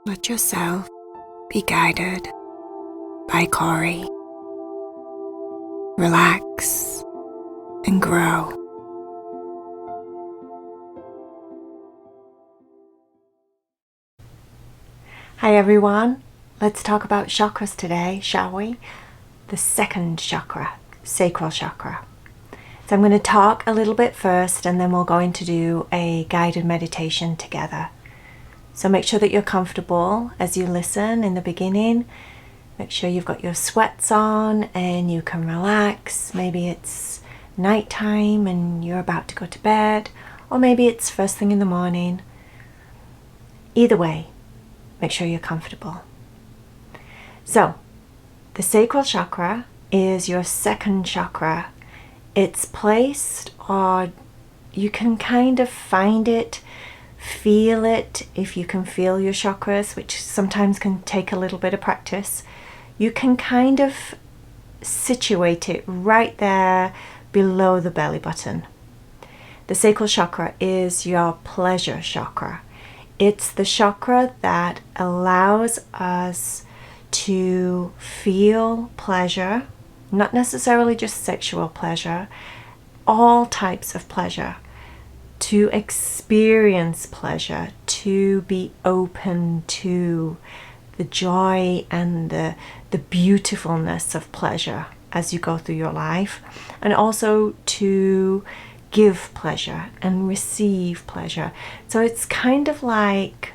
Let yourself be guided by Cory. Relax and grow. Hi everyone, let's talk about chakras today, shall we? The second chakra, Sacral Chakra. So I'm going to talk a little bit first and then we'll go into do a guided meditation together. So make sure that you're comfortable as you listen in the beginning. Make sure you've got your sweats on and you can relax. Maybe it's nighttime and you're about to go to bed, or maybe it's first thing in the morning. Either way, make sure you're comfortable. So, the sacral chakra is your second chakra. It's placed, or you can kind of find it, feel it, if you can feel your chakras, which sometimes can take a little bit of practice. You can kind of situate it right there below the belly button. The sacral chakra is your pleasure chakra. It's the chakra that allows us to feel pleasure, not necessarily just sexual pleasure, all types of pleasure, to experience pleasure, to be open to the joy and the beautifulness of pleasure as you go through your life, and also to give pleasure and receive pleasure. So it's kind of like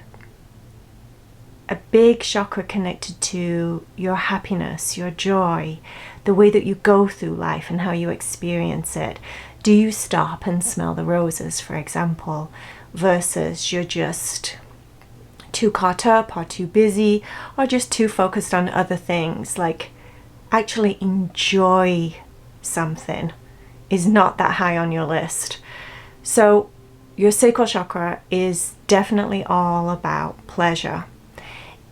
a big chakra connected to your happiness, your joy, the way that you go through life and how you experience it. Do you stop and smell the roses, for example, versus you're just too caught up or too busy or just too focused on other things? Like, actually enjoy something is not that high on your list. So your sacral chakra is definitely all about pleasure.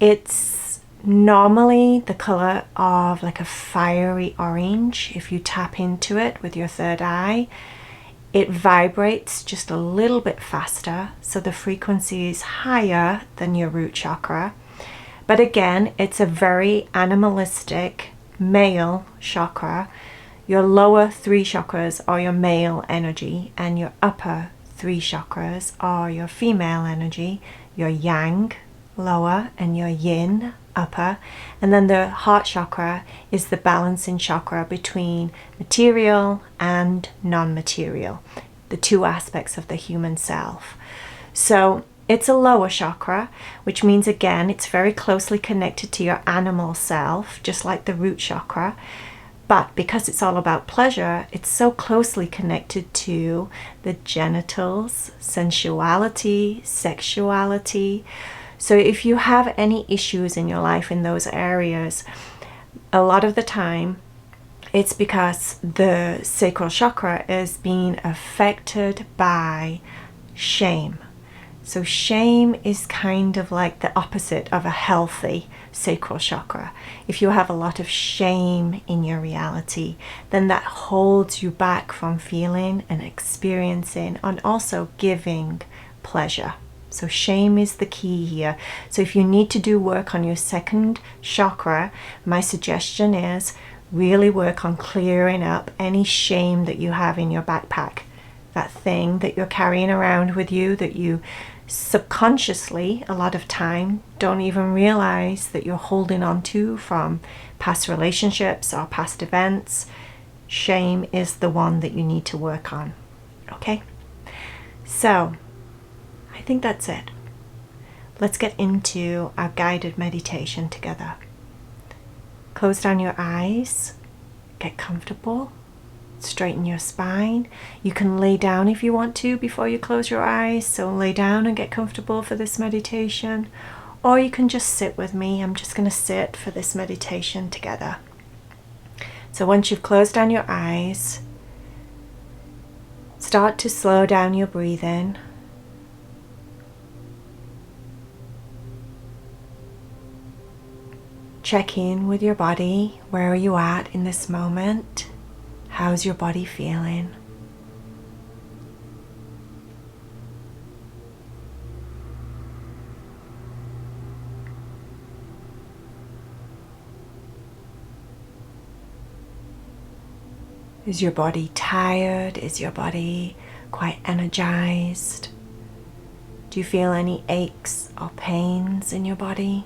It's normally the color of like a fiery orange. If you tap into it with your third eye, it vibrates just a little bit faster, so the frequency is higher than your root chakra. But again, it's a very animalistic male chakra. Your lower three chakras are your male energy, and your upper three chakras are your female energy, your yang lower and your yin upper. And then the heart chakra is the balancing chakra between material and non-material, the two aspects of the human self. So it's a lower chakra, which means again it's very closely connected to your animal self, just like the root chakra. But because it's all about pleasure, it's so closely connected to the genitals, sensuality, sexuality. So if you have any issues in your life in those areas, a lot of the time it's because the sacral chakra is being affected by shame. So shame is kind of like the opposite of a healthy sacral chakra. If you have a lot of shame in your reality, then that holds you back from feeling and experiencing and also giving pleasure. So shame is the key here. So if you need to do work on your second chakra, my suggestion is really work on clearing up any shame that you have in your backpack. That thing that you're carrying around with you that you subconsciously a lot of time don't even realize that you're holding on to from past relationships or past events. Shame is the one that you need to work on. Okay? So I think that's it. Let's get into our guided meditation together. Close down your eyes, get comfortable, straighten your spine. You can lay down if you want to before you close your eyes, so lay down and get comfortable for this meditation, or you can just sit with me. I'm just going to sit for this meditation together. So once you've closed down your eyes, start to slow down your breathing. Check in with your body. Where are you at in this moment? How's your body feeling? Is your body tired? Is your body quite energized? Do you feel any aches or pains in your body?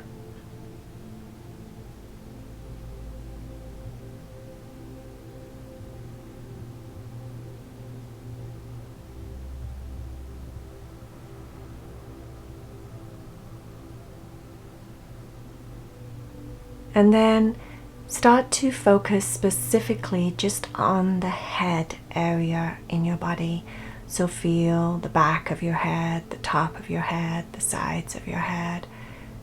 And then start to focus specifically just on the head area in your body. So feel the back of your head, the top of your head, the sides of your head.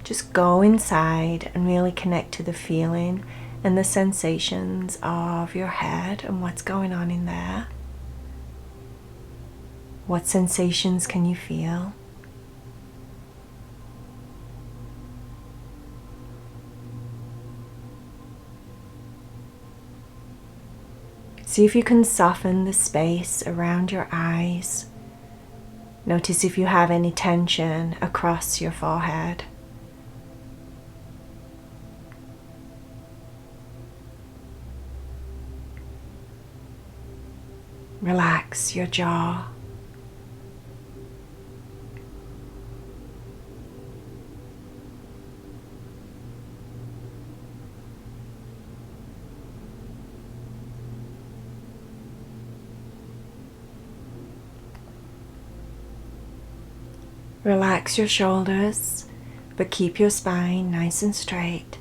Just go inside and really connect to the feeling and the sensations of your head and what's going on in there. What sensations can you feel? See if you can soften the space around your eyes. Notice if you have any tension across your forehead. Relax your jaw. Relax your shoulders, but keep your spine nice and straight.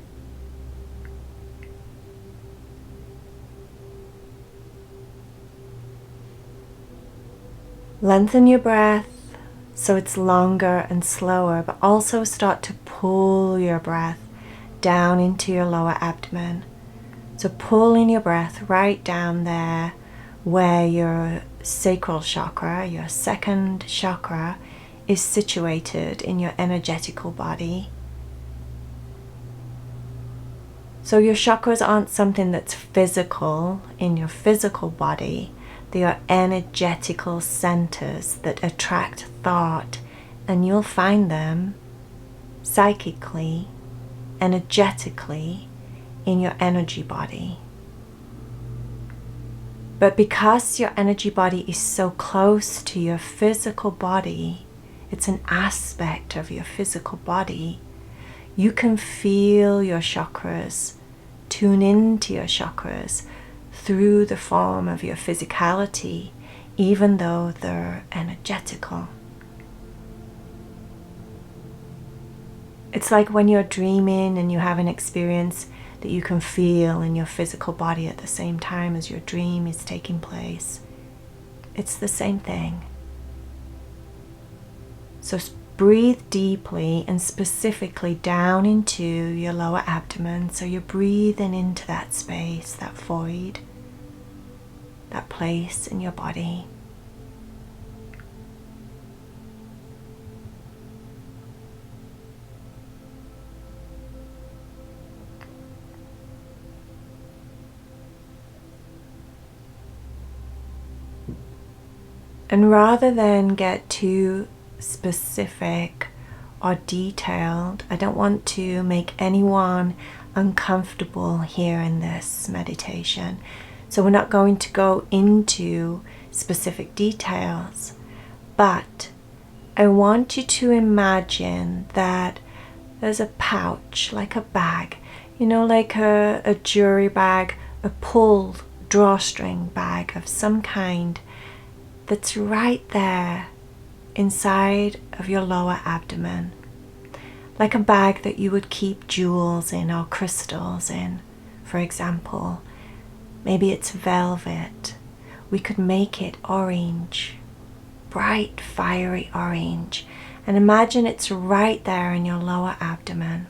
Lengthen your breath so it's longer and slower, but also start to pull your breath down into your lower abdomen. So pull in your breath right down there where your sacral chakra, your second chakra, is situated in your energetical body. So your chakras aren't something that's physical in your physical body. They are energetical centers that attract thought, and you'll find them psychically, energetically in your energy body. But because your energy body is so close to your physical body, it's an aspect of your physical body, you can feel your chakras, tune into your chakras through the form of your physicality, even though they're energetical. It's like when you're dreaming and you have an experience that you can feel in your physical body at the same time as your dream is taking place. It's the same thing. So breathe deeply and specifically down into your lower abdomen. So you're breathing into that space, that void, that place in your body. And rather than get too specific or detailed, I don't want to make anyone uncomfortable here in this meditation. So we're not going to go into specific details, but I want you to imagine that there's a pouch, like a bag, like a jewelry bag, a pulled drawstring bag of some kind that's right there inside of your lower abdomen, like a bag that you would keep jewels in or crystals in, for example. Maybe it's velvet. We could make it orange, bright, fiery orange, and imagine it's right there in your lower abdomen.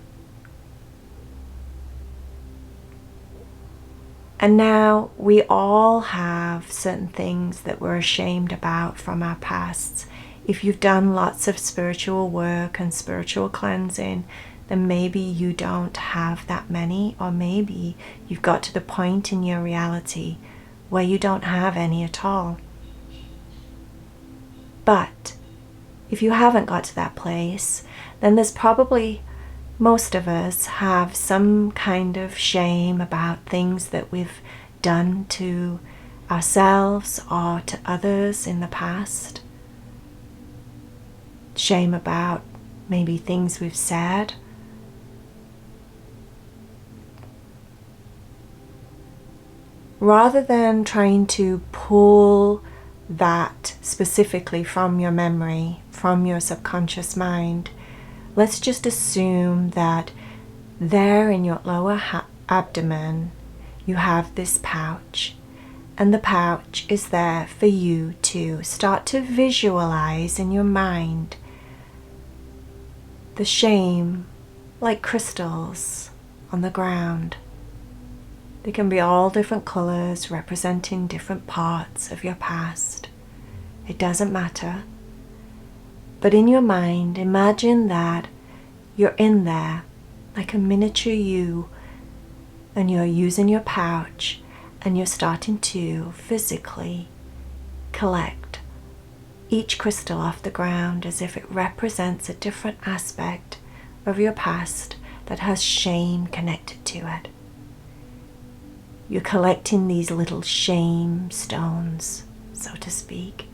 And now we all have certain things that we're ashamed about from our pasts. If you've done lots of spiritual work and spiritual cleansing, then maybe you don't have that many, or maybe you've got to the point in your reality where you don't have any at all. But if you haven't got to that place, then there's probably, most of us have some kind of shame about things that we've done to ourselves or to others in the past. Shame about maybe things we've said. Rather than trying to pull that specifically from your memory, from your subconscious mind, let's just assume that there in your lower abdomen you have this pouch, and the pouch is there for you to start to visualize in your mind the shame like crystals on the ground. They can be all different colors representing different parts of your past. It doesn't matter. But in your mind, imagine that you're in there like a miniature you, and you're using your pouch and you're starting to physically collect each crystal off the ground as if it represents a different aspect of your past that has shame connected to it. You're collecting these little shame stones, so to speak,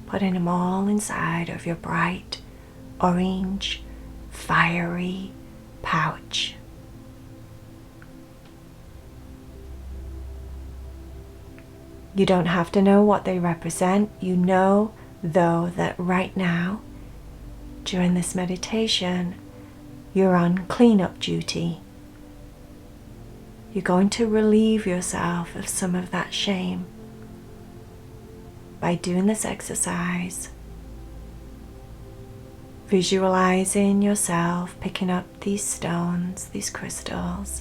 putting them all inside of your bright, orange, fiery pouch. You don't have to know what they represent. You know, though, that right now, during this meditation, you're on cleanup duty. You're going to relieve yourself of some of that shame by doing this exercise, visualizing yourself picking up these stones, these crystals,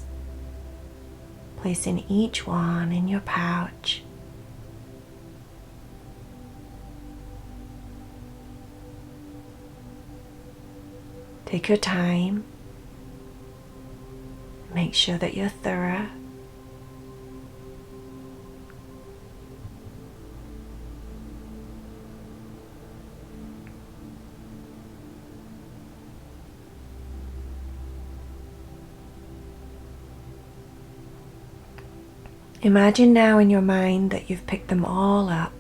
placing each one in your pouch. Take your time. Make sure that you're thorough. Imagine now in your mind that you've picked them all up.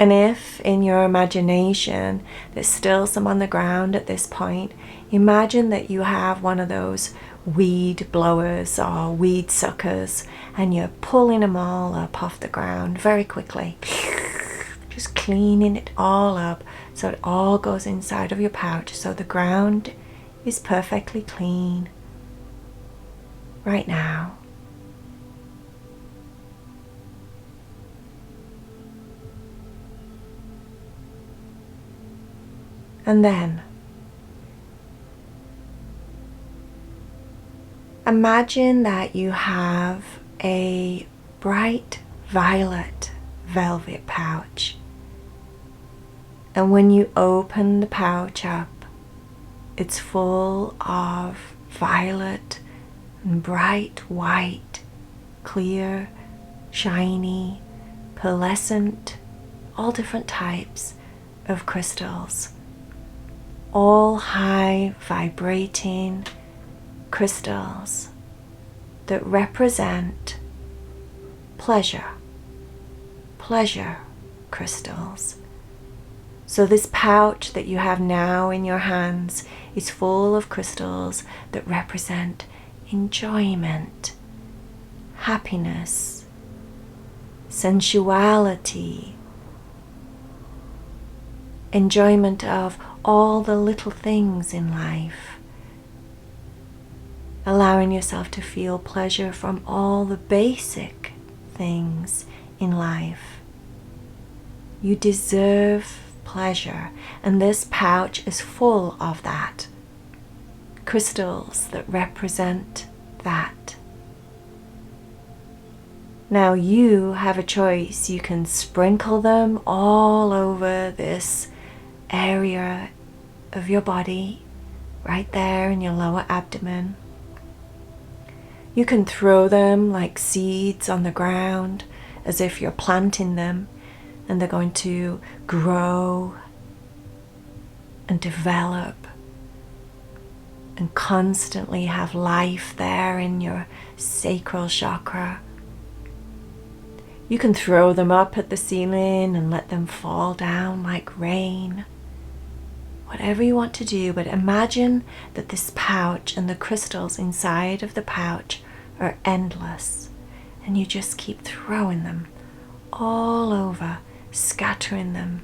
And if in your imagination there's still some on the ground at this point, imagine that you have one of those weed blowers or weed suckers and you're pulling them all up off the ground very quickly. Just cleaning it all up so it all goes inside of your pouch so the ground is perfectly clean right now. And then imagine that you have a bright violet velvet pouch. And when you open the pouch up, it's full of violet and bright white, clear, shiny, pearlescent, all different types of crystals. All high vibrating crystals that represent pleasure crystals. So this pouch that you have now in your hands is full of crystals that represent enjoyment, happiness, sensuality, enjoyment of all the little things in life, allowing yourself to feel pleasure from all the basic things in life. You deserve pleasure, and this pouch is full of that. Crystals that represent that. Now you have a choice. You can sprinkle them all over this area of your body, right there in your lower abdomen. You can throw them like seeds on the ground as if you're planting them, and they're going to grow and develop and constantly have life there in your sacral chakra. You can throw them up at the ceiling and let them fall down like rain. Whatever you want to do, but imagine that this pouch and the crystals inside of the pouch are endless, and you just keep throwing them all over, scattering them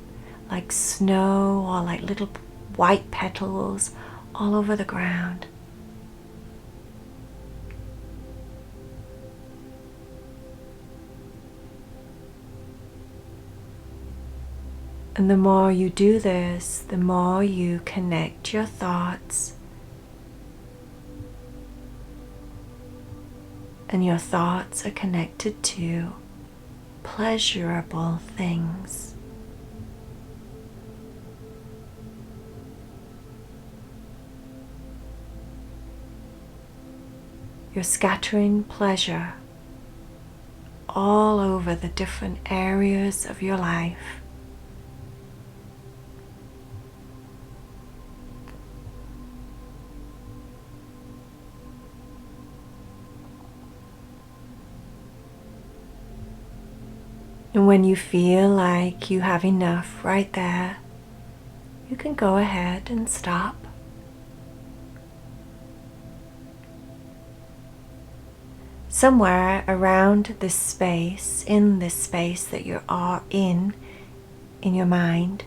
like snow or like little white petals all over the ground. And the more you do this, the more you connect your thoughts. And your thoughts are connected to pleasurable things. You're scattering pleasure all over the different areas of your life. And when you feel like you have enough right there, you can go ahead and stop. Somewhere around this space, in this space that you are in your mind,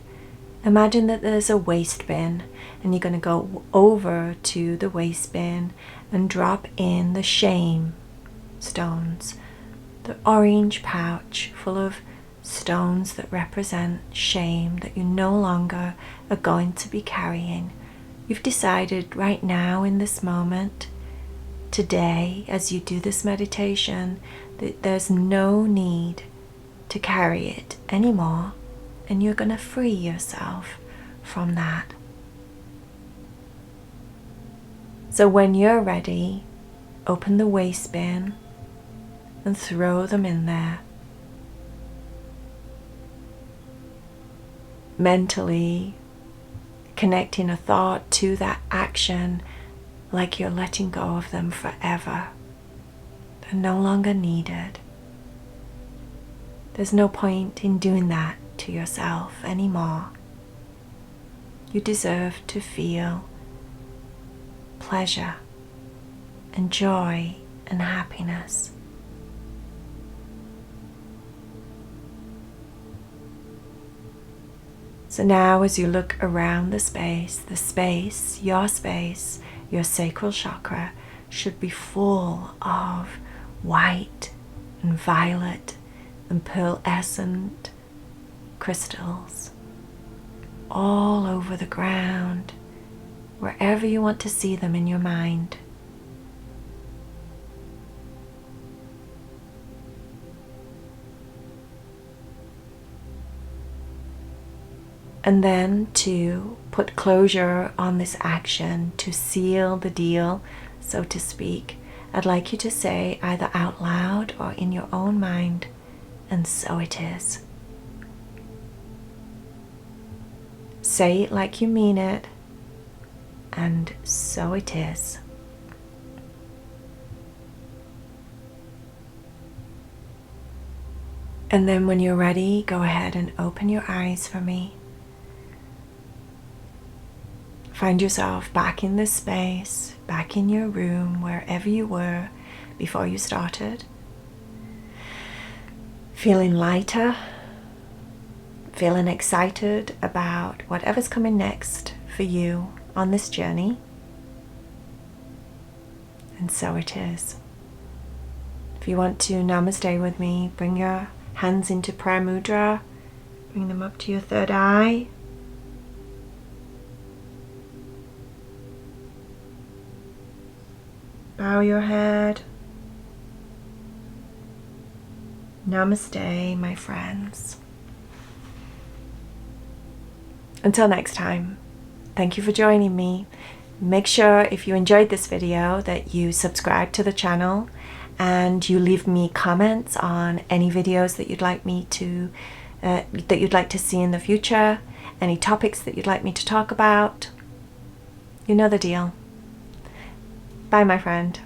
imagine that there's a waste bin, and you're going to go over to the waste bin and drop in the shame stones, the orange pouch full of stones that represent shame that you no longer are going to be carrying. You've decided right now in this moment, today, as you do this meditation, that there's no need to carry it anymore, and you're going to free yourself from that. So when you're ready, open the waste bin and throw them in there. Mentally connecting a thought to that action, like you're letting go of them forever. They're no longer needed. There's no point in doing that to yourself anymore. You deserve to feel pleasure and joy and happiness. So now as you look around the space, your sacral chakra should be full of white and violet and pearlescent crystals all over the ground, wherever you want to see them in your mind. And then to put closure on this action, to seal the deal, so to speak, I'd like you to say either out loud or in your own mind, and so it is. Say it like you mean it, and so it is. And then when you're ready, go ahead and open your eyes for me. Find yourself back in this space, back in your room, wherever you were before you started. Feeling lighter, feeling excited about whatever's coming next for you on this journey. And so it is. If you want to namaste with me, bring your hands into prayer mudra, bring them up to your third eye. Bow your head. Namaste, my friends. Until next time, thank you for joining me. Make sure if you enjoyed this video that you subscribe to the channel and you leave me comments on any videos that you'd like me to see in the future, any topics that you'd like me to talk about. You know the deal. Bye, my friend.